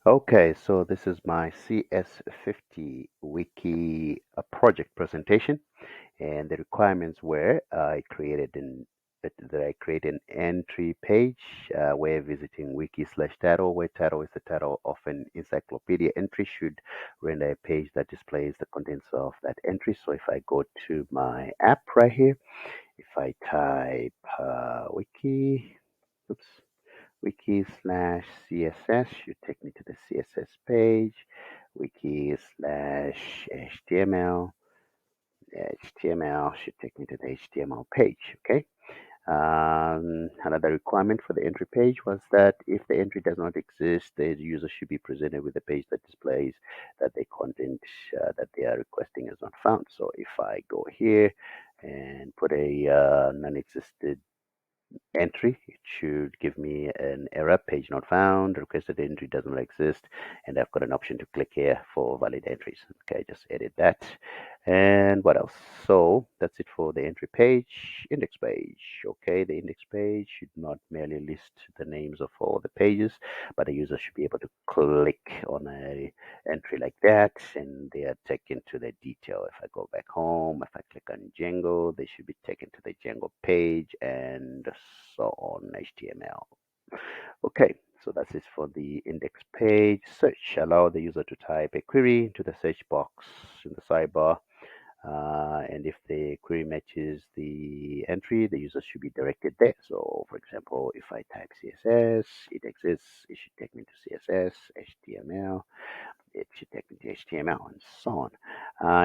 Okay, so this is my CS50 wiki project presentation, and the requirements were that I create an entry page where visiting wiki/title, where title is the title of an encyclopedia entry, should render a page that displays the contents of that entry. So if I go to my app right here, if I type oops, wiki/css should take me to the CSS page. Wiki/HTML should take me to the HTML page. Okay. Another requirement for the entry page was that if the entry does not exist, the user should be presented with a page that displays that the content that they are requesting is not found. So if I go here and put a non-existent entry, it should give me an error, page not found, requested entry does not exist, and I've got an option to click here for valid entries. Okay, just edit that. And what else? So that's it for the entry page. Index page. Okay, the index page should not merely list the names of all the pages, but the user should be able to click on a entry like that, and they are taken to the detail. If I go back home, if I click on Django, they should be taken to the Django page, and so on, HTML. Okay, so that's it for the index page. Search, allow the user to type a query into the search box in the sidebar. And if the query matches the entry, the user should be directed there. So, for example, if I type CSS, it exists, it should take me to CSS, HTML, it should take me to HTML, and so on.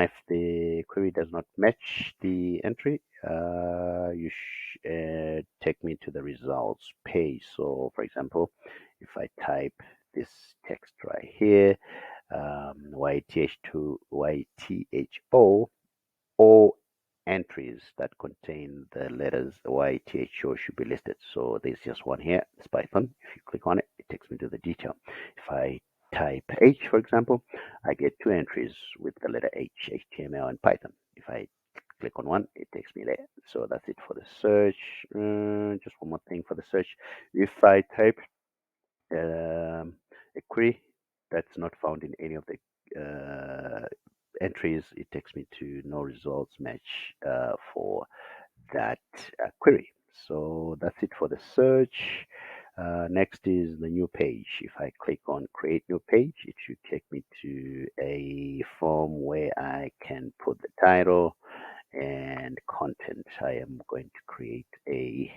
If the query does not match the entry, you take me to the results page. So, for example, if I type this text right here, YTHO, all entries that contain the letters YTHO should be listed. So there's just one here, it's Python. If you click on it, it takes me to the detail. If I type H, for example, I get two entries with the letter H, HTML and Python. If I click on one, it takes me there. So that's it for the search. Just one more thing for the search. If I type a query that's not found in any of the entries, it takes me to no results match for that query. So that's it for the search. Next is the new page. If I click on create new page, it should take me to a form where I can put the title and content. I am going to create a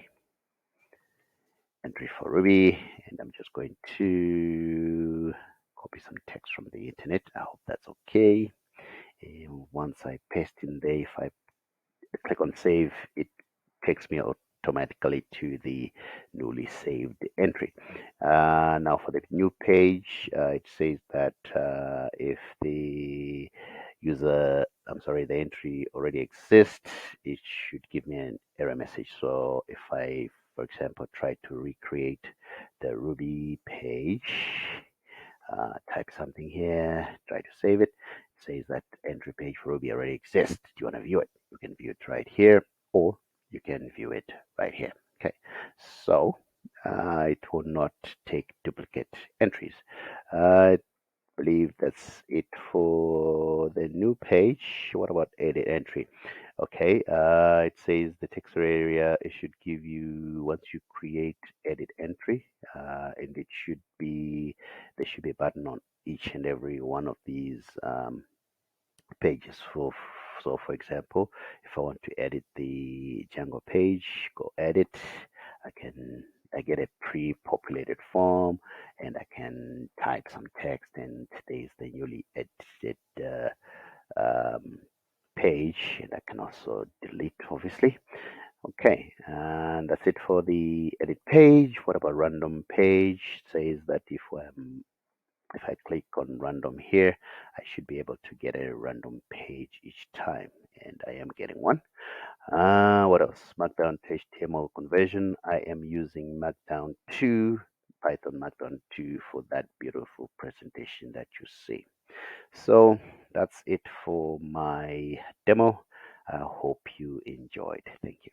entry for Ruby, and I'm just going to copy some text from the internet. I hope that's okay. And once I paste in there, if I click on save, it takes me automatically to the newly saved entry. Now for the new page, it says that if the the entry already exists, it should give me an error message. So if I, for example, try to recreate the Ruby page, type something here, try to save it. It says that entry page for Ruby already exists. Do you want to view it? You can view it right here, or you can view it right here. Okay, so it will not take duplicate entries. I believe that's it for the new page. What about edit entry? Okay, it says the text area, it should give you, once you create edit entry, and there should be a button on each and every one of these pages. So for example, if I want to edit the Django page, go edit, I get a pre-populated form, and I can type some text, and there's the newly edited um, page, and I can also delete, obviously. Okay, and that's it for the edit page. What about random page? It says that if I click on random here, I should be able to get a random page each time, and I am getting one. What else? Markdown to HTML conversion. I am using Markdown 2, Python Markdown 2 for that beautiful presentation that you see. So that's it for my demo. I hope you enjoyed. Thank you.